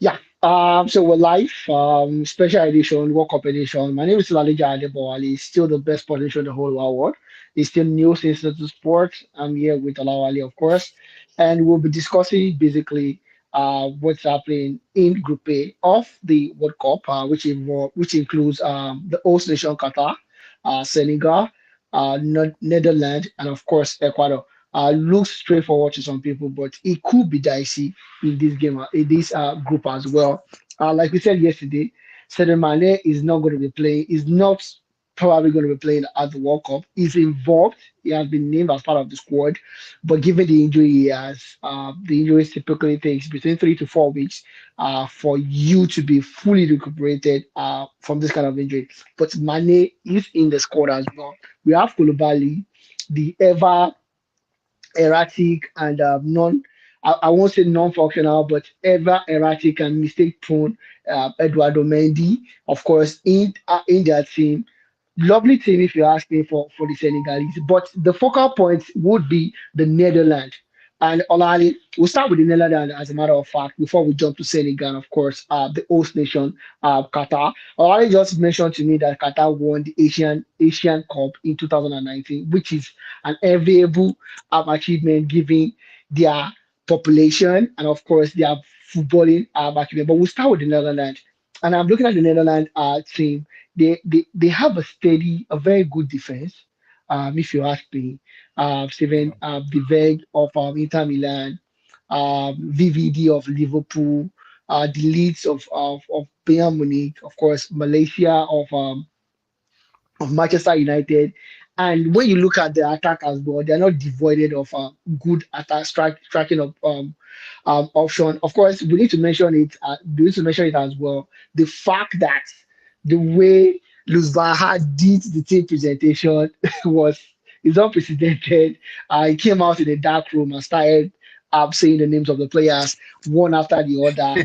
Yeah. So we're live. Special edition, World Cup edition. My name is Lalija Adebowale. Still the best potential in the whole wide world. It's still new since the sport. I'm here with Alawali, of course, and we'll be discussing basically what's happening in Group A of the World Cup, which includes the host nation Qatar, Senegal, Netherlands, and of course Ecuador. Looks straightforward to some people, but it could be dicey in this game, in this group as well. Like we said yesterday, Sadio Mane is not going to be playing. Is not probably going to be playing at the World Cup. He's involved. He has been named as part of the squad, but given the injury he has, the injury typically takes between 3 to 4 weeks for you to be fully recuperated from this kind of injury. But Mane is in the squad as well. We have Koulibaly, the ever erratic and I won't say non-functional, but ever erratic and mistake prone Eduardo Mendy, of course, in their team. Lovely team, if you ask me, for the Senegalese. But the focal point would be the Netherlands. And Olali, we'll start with the Netherlands as a matter of fact before we jump to Senegal, of course, the host nation, Qatar. Olali just mentioned to me that Qatar won the Asian Cup in 2019, which is an enviable achievement given their population and of course their footballing achievement. But we'll start with the Netherlands. And I'm looking at the Netherlands team. They have a very good defense. If you ask me, Steven Vivek of Inter Milan, VVD of Liverpool, the Leeds of Bayern Munich, of course, Malaysia of Manchester United. And when you look at the attack as well, they're not devoid of good attack striking of option. Of course, we need to mention it. We need to mention it as well. The fact that the way Luz Baha did the team presentation was is unprecedented. He came out in a dark room and started saying the names of the players one after the other.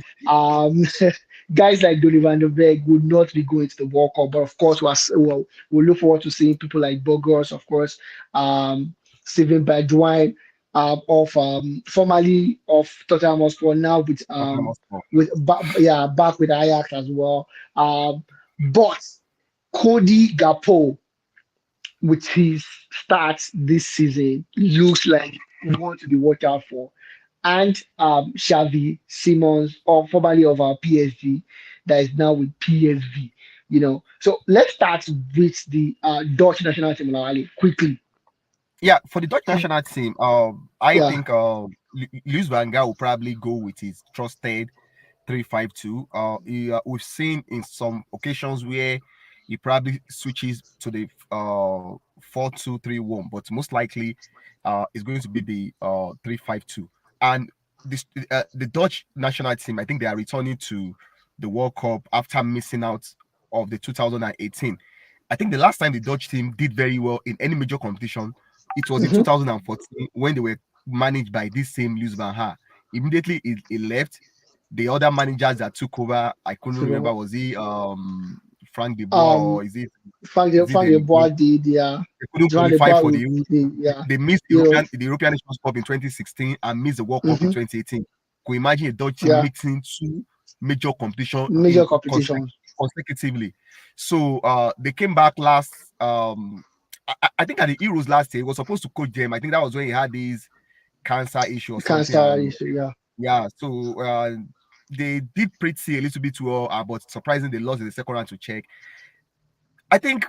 Guys like Donny van der Beek would not be going to the World Cup, but of course, we'll look forward to seeing people like Bogers, of course, Steven Bergwijn, of formerly of Tottenham Hotspur, now Tottenham Hotspur. back with Ajax as well. But Cody Gakpo with his stats this season looks like one to be watched out for. And Xavi Simons, or formerly of our PSG, that is now with PSV. So let's start with the Dutch national team, Ali, quickly. Yeah, for the Dutch national team, I Yeah. think Luis Van Gaal will probably go with his trusted 3-5-2. We've seen in some occasions where he probably switches to the 4-2-3-1, but most likely it's going to be the 3-5-2. And the Dutch national team, I think they are returning to the World Cup after missing out of the 2018. I think the last time the Dutch team did very well in any major competition, it was in Mhm. 2014 when they were managed by this same Luis Van Gaal. Immediately he left. The other managers that took over, I couldn't remember, So, was he Frank de Boer, um, or is it Frank de Bois, they couldn't Joan de qualify Bois for the with Euro. yeah, They missed Europe. The European Nations Cup in 2016 and missed the World Cup in Mhm. 2018. Could you imagine a Dutch team Yeah, mixing two major competition major in competitions. consecutively? So they came back last. I think at the Euros last year, he was supposed to coach them. I think that was when he had this cancer issue or something, Cancer and issue, yeah. yeah, so they did pretty a little bit well, but surprisingly, they lost in the second round to Czech. I think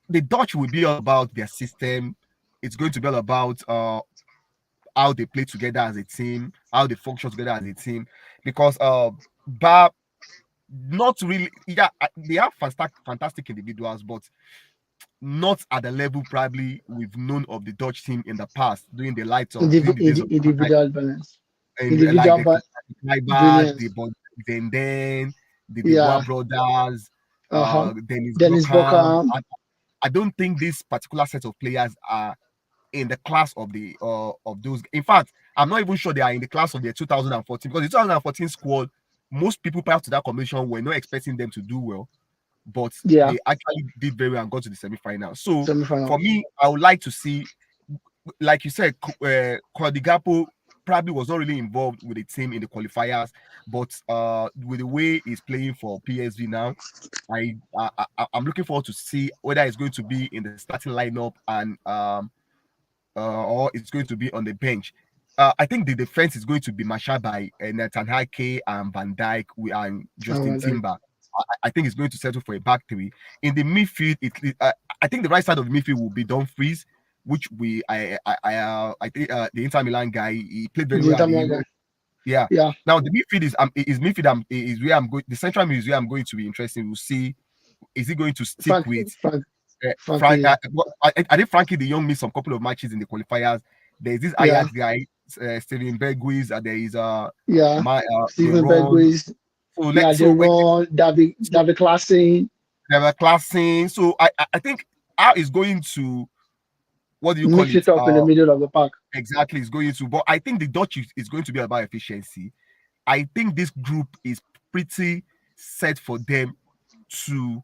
the Dutch will be all about their system. It's going to be all about how they play together as a team, how they function together as a team. Because Bar not really, yeah, they have fantastic individuals, but not at the level probably we've known of the Dutch team in the past during the days of Individual balance, and like individual the Kluivert, brilliance. Van Den, the Dubois Yeah. brothers, Uh-huh. Dennis Dennis Bergkamp. Buckham. I don't think this particular set of players are in the class of the of those. In fact, I'm not even sure they are in the class of the 2014 because the 2014 squad, most people prior to that commission were not expecting them to do well, but Yeah. they actually did very well and got to the semi-final. So for Semi-final. me, I would like to see, like you said, Cody Gakpo probably was not really involved with the team in the qualifiers, but with the way he's playing for PSV now, I'm looking forward to see whether it's going to be in the starting lineup and or it's going to be on the bench. I think the defense is going to be marshaled by Nathan Hake and Van Dijk and Justin Timber. I think it's going to settle for a back three. In the midfield, I think the right side of the midfield will be Dumfries, which I think the Inter Milan guy, he played very well. Yeah. Yeah. Now the midfield is midfield is where I'm going. The central midfield is where I'm going to be interested. We'll see, is he going to stick with Frank? I think Frankie De Jong missed some couple of matches in the qualifiers. There's this Ajax guy, Steven Berghuis, there is Steven Berghuis. David Klassen. So I think how is going to, what do you call mix it up in the middle of the park. Exactly, it's going to. But I think the Dutch is going to be about efficiency. I think this group is pretty set for them to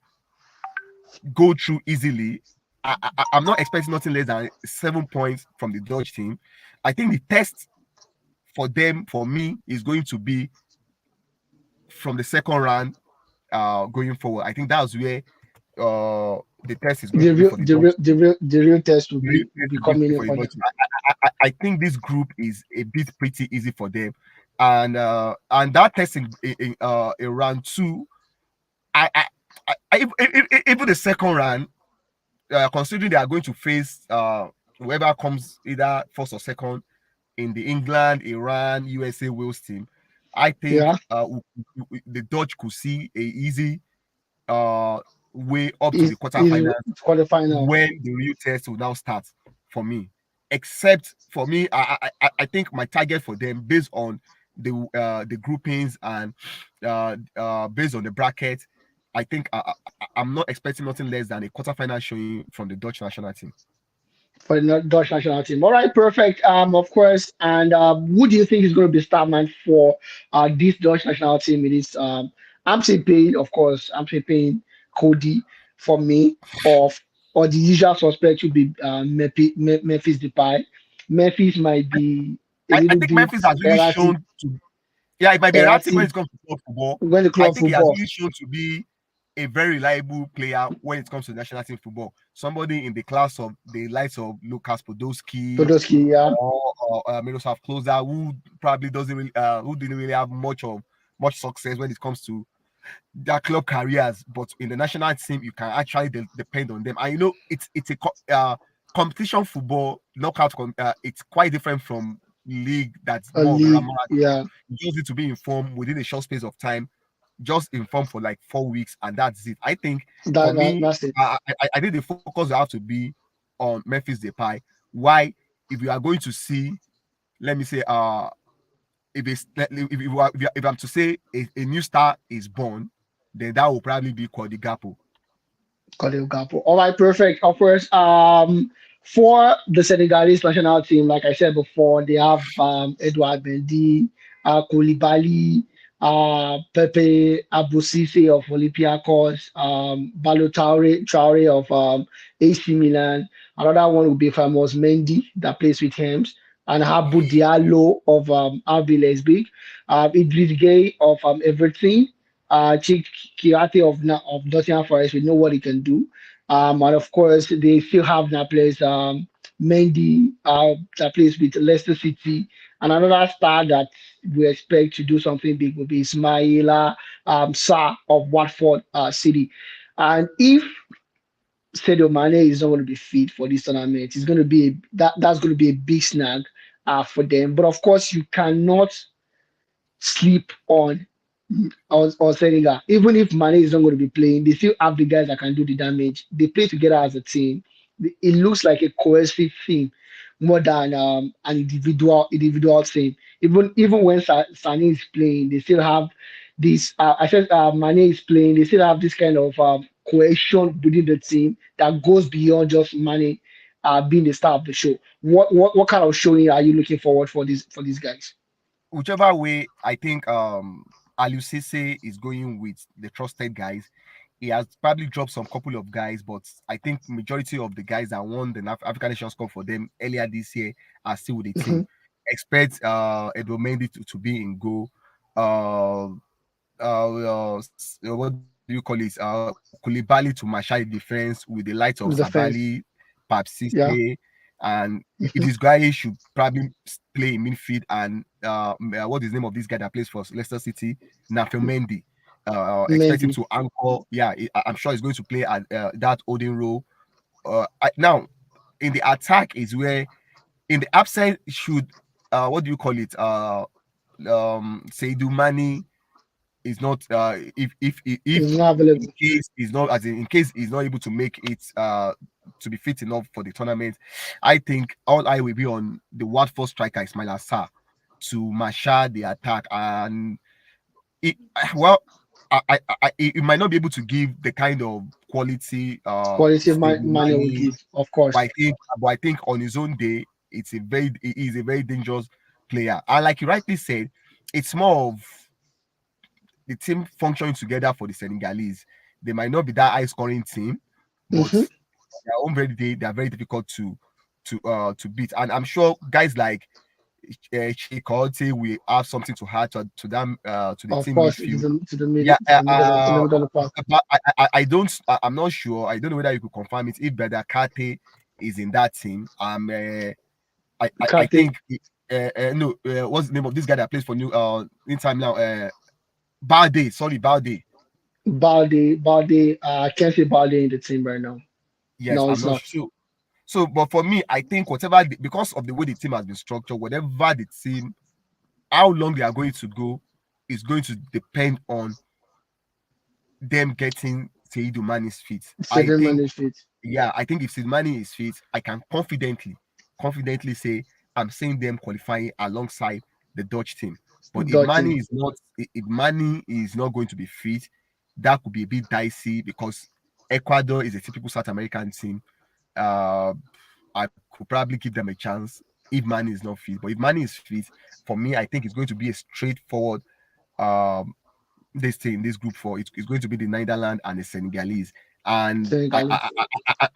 go through easily. I'm not expecting nothing less than 7 points from the Dutch team. I think the test for them, for me, is going to be from the second round going forward. I think that's where the test is going to be for the real test will be coming in for them. I think this group is a bit pretty easy for them, and that test in round 2, even the second round, considering they are going to face whoever comes either first or second in the England, Iran, USA, Wales team, I think the Dutch could see a easy way up to the quarterfinal when the real test will now start for me. Except for me, I think my target for them, based on the groupings and based on the bracket, I think I'm not expecting nothing less than a quarterfinal showing from the Dutch national team. For the Dutch national team. All right, perfect. Of course. And who do you think is going to be starman for this Dutch national team? It is I'm saying, of course, I'm saying Cody for me, or the usual suspect would be Memphis Depay. Memphis might be I think Memphis has really shown to, it might be erratic when it comes to club football. I think he has really shown to be a very reliable player when it comes to national team football. Somebody in the class of the likes of Lukas Podolski, or Miroslav Klose, who probably doesn't really, who didn't really have much success when it comes to their club careers, but in the national team, you can actually depend on them. And it's a competition football knockout. It's quite different from league that's more grammar. Yeah, you just need to be informed within a short space of time. Just informed for like 4 weeks, and that's it. I think for me, I think the focus will have to be on Memphis Depay. Why? If you are going to see, let me say, if I'm to say a new star is born, then that will probably be Cody Gakpo. All right, perfect. Of course, for the Senegalese national team, like I said before, they have Edouard Mendy, Koulibaly, Pepe Abusise of Olympiacos, Balo Traore of AC Milan. Another one would be famous Mendy that plays with Hems, and Habou Diallo of RB Leipzig, Idris Gueye of Everton, Chik Kiate of Nottingham Forest. We know what he can do. And of course, they still have that plays Mendy that plays with Leicester City. And another star that we expect to do something big will be Ismaila Sarr of Watford City. And if Sadio Mane is not going to be fit for this tournament, it's going to be that's going to be a big snag for them. But of course, you cannot sleep on Senegal. Even if Mane is not going to be playing, they still have the guys that can do the damage. They play together as a team. It looks like a cohesive team more than an individual team. Even when Sane is playing, they still have this. I said Mane is playing. They still have this kind of cohesion within the team that goes beyond just Mane being the star of the show. What kind of showing are you looking forward for these guys? Whichever way, I think Aliou Cisse is going with the trusted guys. He has probably dropped some couple of guys, but I think majority of the guys that won the African Nations Cup for them earlier this year are still with the team. expect Edouard Mendy to be in goal. What do you call it? Koulibaly to marshal the defense with the light of with the fence. Sabali, Yeah. Papsiste, and if Mhm. this guy should probably play in midfield, and what is the name of this guy that plays for Leicester City? Nafio Mendy. Expect him Mendy. to anchor. Yeah, I'm sure he's going to play at that holding role. Now, in the attack is where, in the upside, should what do you call it? Seydou Mani is not Is not in available. case he's not, as in case he's not able to make it to be fit enough for the tournament, I think all I will be on the Watford striker Ismail Assar to marshal the attack. And it, well, it might not be able to give the kind of quality Quality Steve money will Mani, give, of course. but I think on his own day, he is a very dangerous player. And like you rightly said, it's more of the team functioning together for the Senegalese. They might not be that high scoring team, but Hmm. their own very day they are very difficult to beat. And I'm sure guys like Chikote will have something to add to them to the Of team course, it is midfield. to the middle, Yeah, to the middle, to the middle of the park. but I don't. I'm not sure. I don't know whether you could confirm it. If Beda Kate is in that team, I Kate, think no. What's the name of this guy that plays for New Inter now? Balde. Sorry, Balde. Balde. I can't see Balde in the team right now. Yes, No, I'm it's not not. sure. So, but for me, I think whatever because of the way the team has been structured, whatever the team, how long they are going to go is going to depend on them getting Seydou Mani's fit. I Stadium think, management. yeah, I think if Seydou Mani is fit, I can confidently say I'm seeing them qualifying alongside the Dutch team. But if Dutton. Mani is not, if Mani is not going to be fit, that could be a bit dicey because Ecuador is a typical South American team. Uh, I could probably give them a chance if Mani is not fit. But if Mani is fit, for me, I think it's going to be a straightforward um this group for it's going to be the Netherlands and the Senegalese. And Senegalese.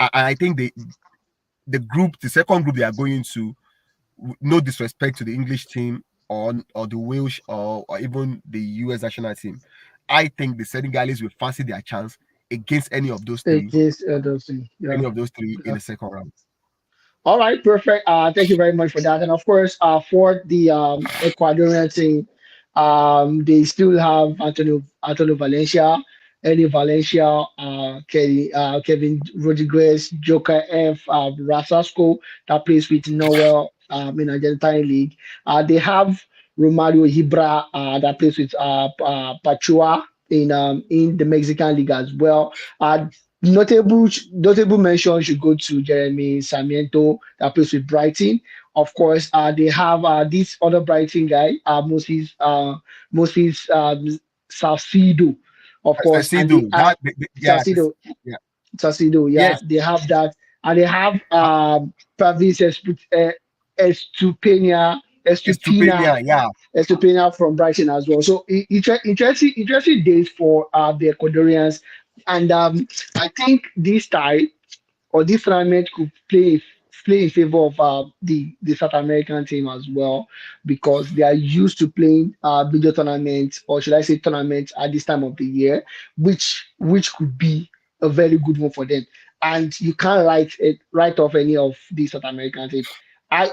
I think the second group they are going to, no disrespect to the English team or the Welsh or even the US national team. I think the Senegalese will fancy their chance against Against Dutton. Yeah. any of those three in Yeah. the second round. All right, perfect. Thank you very much for that. And of course, for the Ecuadorian team, they still have Antonio Valencia, Eddie Valencia, Kevin Rodriguez, Joker F, Rasasco that plays with Noel in Argentine League. They have Romario Hibra that plays with Pachua in the Mexican League as well. Notable mention should go to Jeremy Sarmiento that plays with Brighton. Of course, they have this other Brighton guy, Moses Salcido, of course, and the Yeah, Salcido, yeah, Salcido, yeah, yes, they have that, and they have Pavis Estupenia, Estupina, Estupenia, yeah. Estupinian from Brighton as well. So interesting days for the Ecuadorians, and I think this tie or this tournament could play in favor of the South American team as well because they are used to playing bigger tournaments, or should I say tournaments at this time of the year, which could be a very good one for them. And you can't write off any of these South American teams.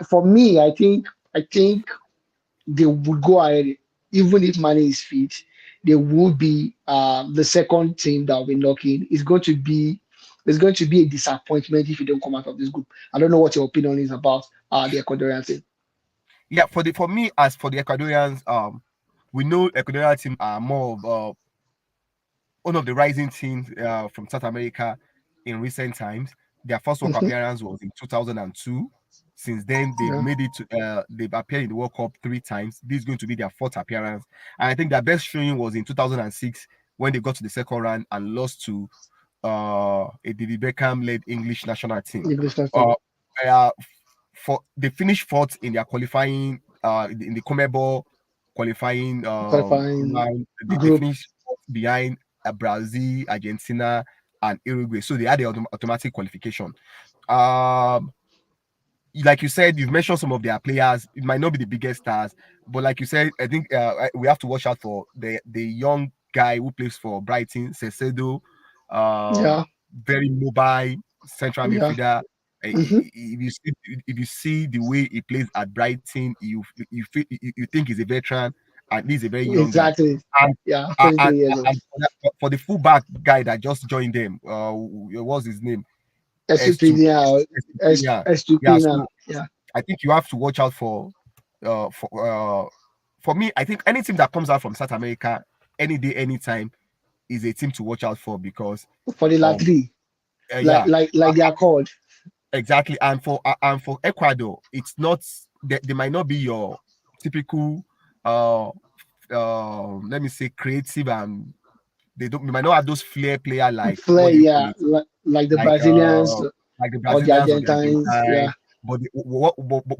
For me, I think they would go ahead, even if Mane is fit. They would be the second team that will be knocking. It's going to be a disappointment if you don't come out of this group. I don't know what your opinion is about the Ecuadorian team. Yeah, for me, as for the Ecuadorians, we know Ecuadorian team are more of one of the rising teams from South America in recent times. Their first World Cup Hmm. appearance was in 2002. Since then, they've Yeah, made it to they've appeared in the World Cup three times. This is going to be their fourth appearance, and I think their best showing was in 2006 when they got to the second round and lost to a David Beckham led English national team. the English team Uh, uh, for they finished fourth in their qualifying in the CONMEBOL qualifying qualifying round. They group. finished behind Brazil, Argentina, and Uruguay, so they had the automatic qualification. Um, like you said, you've mentioned some of their players. It might not be the biggest stars, but like you said, I think we have to watch out for the young guy who plays for Brighton, Cesedo, um, Yeah, very mobile central yeah. midfielder. Hmm. If you see the way he plays at Brighton, you think he's a veteran, and he's a very young guy. Exactly. And Yeah, 23 years old. and for the fullback guy that just joined them, what's his name? Estupinian, Yeah, yeah. Estupinian. So Yeah, I think you have to watch out uh for uh for me. I think any team that comes out from South America any day, anytime is a team to watch out for because for the um Latri, yeah, like they are called. exactly. And for Ecuador, it's not they might not be your typical uh let me say creative, and they might not have those flair player like Flair, what do you call yeah, it, like the like Brazilians like the or the Brazilians or the Argentines. Yeah, Argentine, but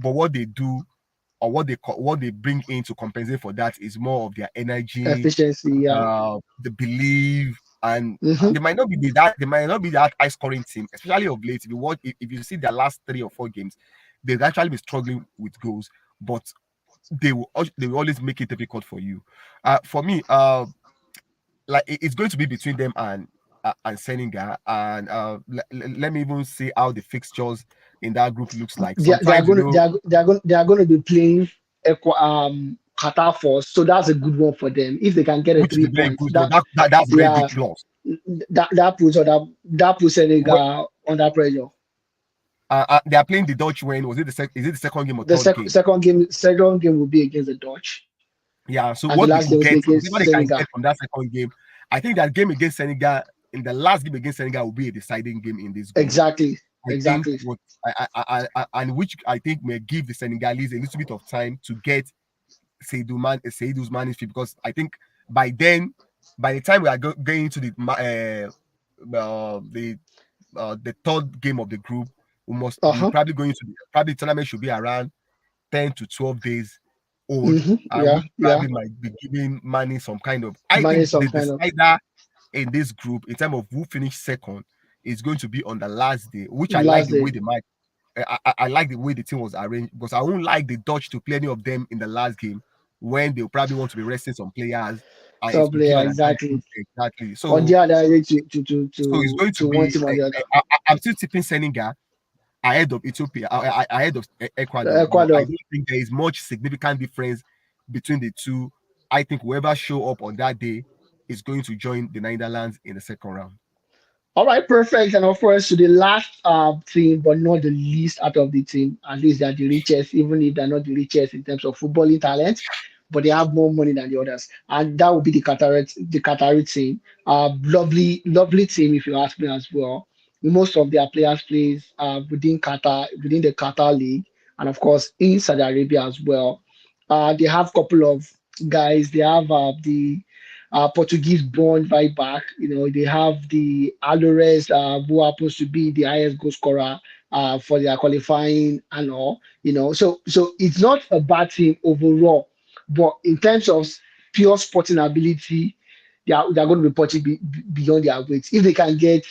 what they do or what they bring in to compensate for that is more of their energy, efficiency. Yeah. the belief, and Hmm. they might not be that high scoring team, especially of late. If you see their last 3 or 4 games, they've actually been struggling with goals, but they will always make it difficult for you. For me, like it's going to be between them and Senegal, and let me even see how the fixtures in that group looks like. They are Sometimes going to they are going to be playing Qatar first, so that's a good one for them if they can get a which is three a very points. good one. That's a very big Yeah, plus. that puts When, Senegal under pressure. they are playing the Dutch when was it is it the second game or The third game? second game will be against the Dutch, Yeah. So and the what they last game could will be get, against whatever they can Senegal. get from that second game, I think that game against Senegal in the last game against Senegal will be a deciding game in this group. Exactly, I think exactly. what and which I think may give the Senegalese a little bit of time to get Seidu's management, because I think by then, by the time we are going into the third game of the group, Uh we huh. probably going to probably the tournament should be around 10 to 12 days old, Hmm. and Yeah, which yeah. probably might be giving Mane some kind of. I Manage think some the kind of decider in this group in terms of who finished second is going to be on the last day, which I like last the way day. the match. I like the way the team was arranged because I won't like the Dutch to play any of them in the last game when they'll probably want to be resting some players, and it Top will give player, an advantage exactly. exactly. On the other way So it's going to to one be. team or the other. I'm still tipping Senegal ahead of Ethiopia, ahead of Ecuador, but I Ecuador. don't think there is much significant difference between the two. I think whoever show up on that day is going to join the Netherlands in the second round. All right, perfect. And of course, to the last team, but not the least out of the team. At least they're the richest, even if they're not the richest in terms of footballing talent, but they have more money than the others. And that would be the Qatari team. Lovely, lovely team, if you ask me as well. Most of their players plays within Qatar, within the Qatar league, and of course in Saudi Arabia as well. They have a couple of guys. They have the Portuguese born right back. You know, they have the Alvarez, who happens to be the highest goal scorer for their qualifying and all. You know, so it's not a bad team overall, but in terms of pure sporting ability, they're going to be punching beyond their weight. If they can get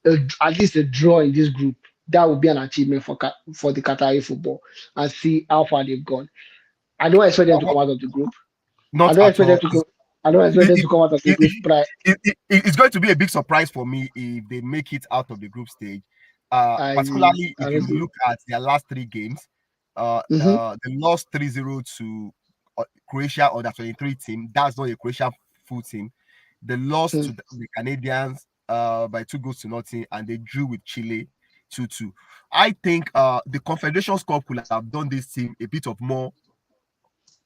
at least a draw in this group, that would be an achievement for the Qatari football and see how far they've gone. I don't expect them to come out of the group. I Not don't at expect them all. to go. I don't expect It, them it, to come out of the it, group, but it's going to be a big surprise for me if they make it out of the group stage. Particularly I if don't you see. look at their last 3 games, Mm-hmm, they lost 3-0 to Croatia or that 23 team. That's not a Croatia full team. They lost to the Canadians by 2 goals to nothing, and they drew with Chile 2-2. I think the Confederations Cup could have done this team a bit of more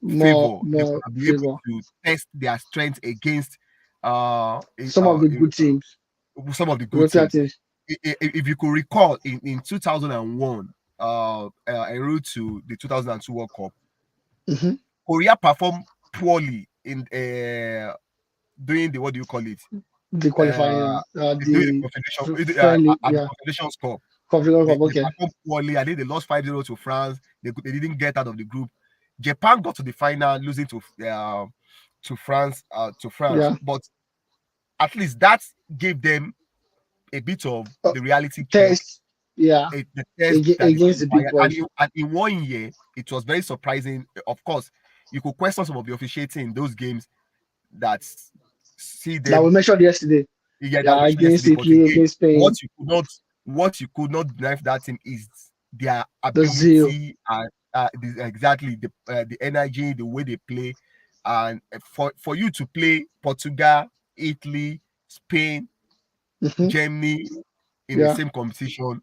favor. They could more have been able favor. to test their strength against Some of the good teams, some of the good European teams. teams. If you could recall, in 2001, en route to the 2002 World Cup, Mm-hmm. Korea performed poorly in doing the what do you call it? The Uh, qualifying, doing the the confederation friendly, at the yeah, Confederations Cup. Confederation Cup. They Okay. performed poorly. I think they lost 5-0 to France. They didn't get out of the group. Japan got to the final, losing to France. Yeah. But at least that gave them a bit of Uh, the reality check test. Yeah, the test that they against the big qualified. boys. And in 1 year, it was very surprising. Of course, you could question some of the officiating in those games that see That we them, mentioned yesterday. yeah, that we Yeah, mentioned against yesterday. But Italy, again, against Spain, what you could not deny for that team is their the zeal. ability and exactly the energy, the way they play, and for you to play Portugal, Italy, Spain, Hmm. Germany in the Yeah, same competition,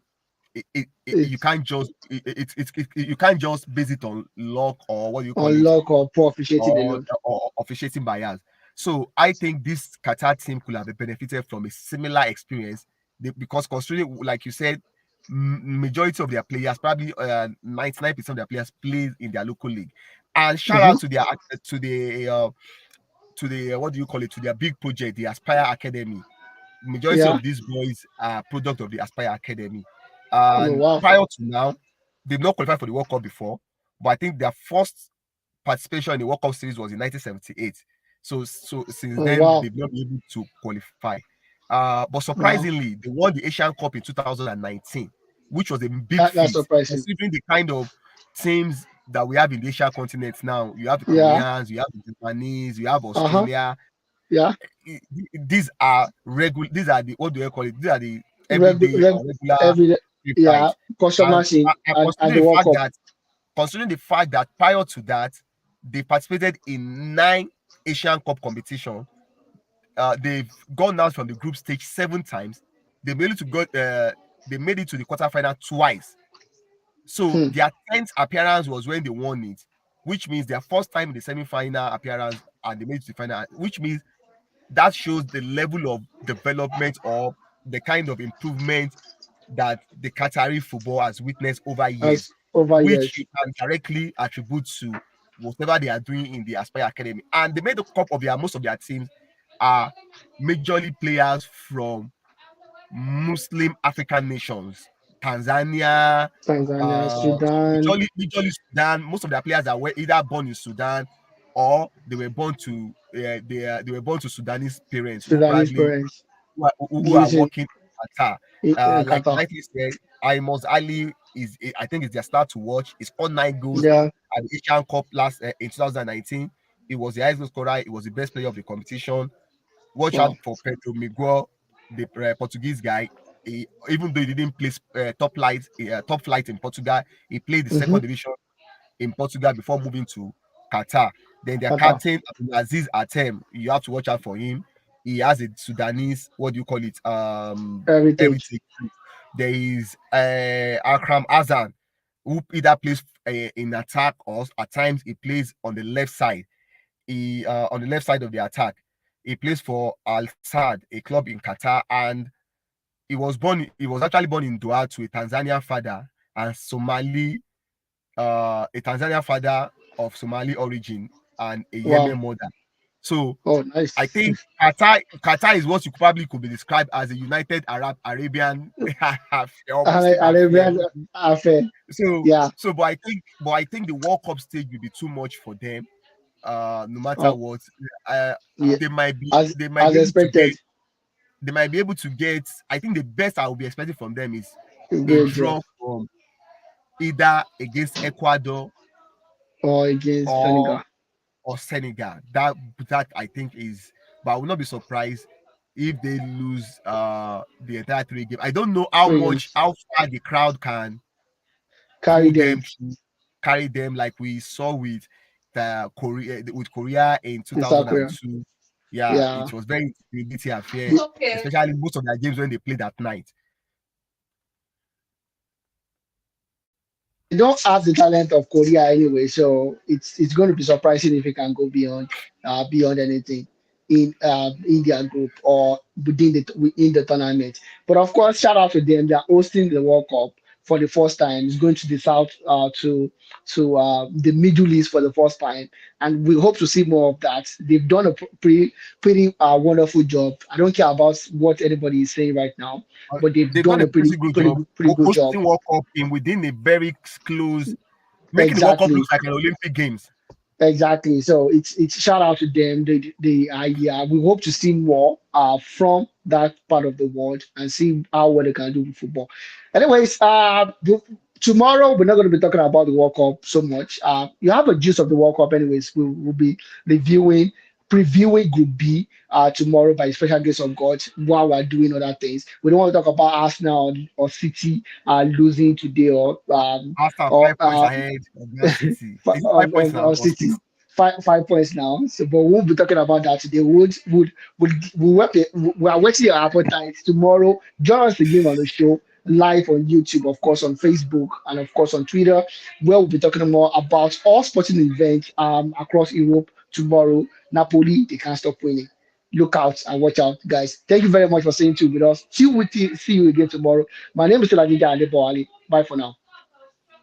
you it's can't just you can't just base it on luck or what do you call on it, luck or poor officiating alone. or officiating bias. So I think this Qatar team could have benefited from a similar experience because considering, like you said, majority of their players, probably 99% of their players, play in their local league. And shout Hmm. out to their to the what do you call it, to their big project, the Aspire Academy. Majority Yeah. of these boys are product of the Aspire Academy. Oh, And wow. prior to now, they've not qualified for the World Cup before, but I think their first participation in the World Cup series was in 1978. So since Oh, then, wow. they've not been able to qualify. But Wow. surprisingly, they won the Asian Cup in 2019, which was a big That's feat, surprising. considering the kind of teams that we have in the Asian continent now. You have the Yeah. Koreans, you have the Japanese, you have Uh-huh. Australia. Yeah. These are regular. These are the, what do you call it? These are the Reg, everyday reg, or regular every yeah, fights. customers in And at the World Cup. considering the fact that prior to that, they participated in 9 Asian Cup competition. They've gone out from the group stage 7 times. They made it to go. They made it to the quarterfinal twice. So Hmm. their 10th appearance was when they won it, which means their first time in the semi-final appearance and they made it to the final, which means that shows the level of development or the kind of improvement that the Qatari football has witnessed over years, As over which years. you can directly attribute to whatever they are doing in the Aspire Academy. And they made the cup of their most of their teams are majorly players from Muslim African nations, Tanzania, Tanzania, Sudan, majorly Sudan. Most of their players are either born in Sudan or they were born to they were born to Sudanese parents who Sudanese probably parents who are using working in Qatar. in Like you Qatar. rightly said, Amos Ali is, I think, it's their start to watch. He scored 9 goals Yeah. at the Asian Cup last in 2019. He was the highest goal scorer. He was the best player of the competition. Watch out Wow. for Pedro Miguel, the Portuguese guy. Even though he didn't play top flight in Portugal, he played the Mm-hmm. second division in Portugal before moving to Qatar. Then their Qatar. captain Aziz Atem, you have to watch out for him. He has a Sudanese, what do you call it? Heritage. Heritage. There is Akram Azan, who either plays in attack or at times he plays on the left side. He on the left side of the attack. He plays for Al Sadd, a club in Qatar, and he was actually born in Doha to a Tanzanian father and a Tanzanian father of Somali origin and a Wow. Yemen mother. So Oh, I nice. think Qatar is what you probably could be described as a United Arab Arabian affair or Muslim affair. Arabian affair. So Yeah. but I think the World Cup stage will be too much for them. No matter Oh, what, uh, yeah. they might As be able to expected. get they might be able to get. I think the best I will be expecting from them is a Great draw. draw from either against Ecuador Or against or Senegal. Senegal. That I think is, but I will not be surprised if they lose the entire 3 games. I don't know Three games. how far the crowd can Carry pull them them through, carry them like we saw with Korea in in South Korea. 2002. Yeah, Yeah. it was very intimidating affair, Okay. especially most of their games when they played at night. They don't have the talent of Korea anyway, so it's going to be surprising if it can go beyond anything in their group or within the tournament. But of course, shout out to them. They're hosting the World Cup for the first time. It's going to the south to the Middle East for the first time, and we hope to see more of that. They've done a pretty wonderful job. I don't care about what anybody is saying right now, but they've They've done done a a pretty good job pretty good job. hosting World Cup in within a very close, making the World Cup Exactly. look like an Olympic Games. Exactly. So it's shout out to them. We hope to see more. from that part of the world and see how well they can do with football. Anyways, tomorrow we're not going to be talking about the World Cup so much. You have a gist of the World Cup, anyways. We'll be reviewing, previewing Group B tomorrow by special grace of God while we're doing other things. We don't want to talk about Arsenal or City losing today After or 5 points ahead of Man City. Is it 5 points now of or City. six? 5 points now. So, but we won't be talking about that today. We are waiting your appetite tomorrow. Join us again on the show live on YouTube, of course, on Facebook, and of course on Twitter, where we'll be talking more about all sporting events across Europe tomorrow. Napoli, they can't stop winning. Look out and watch out, guys. Thank you very much for staying tuned with us. See you again tomorrow. My name is Ladija Adeboali. Bye for now.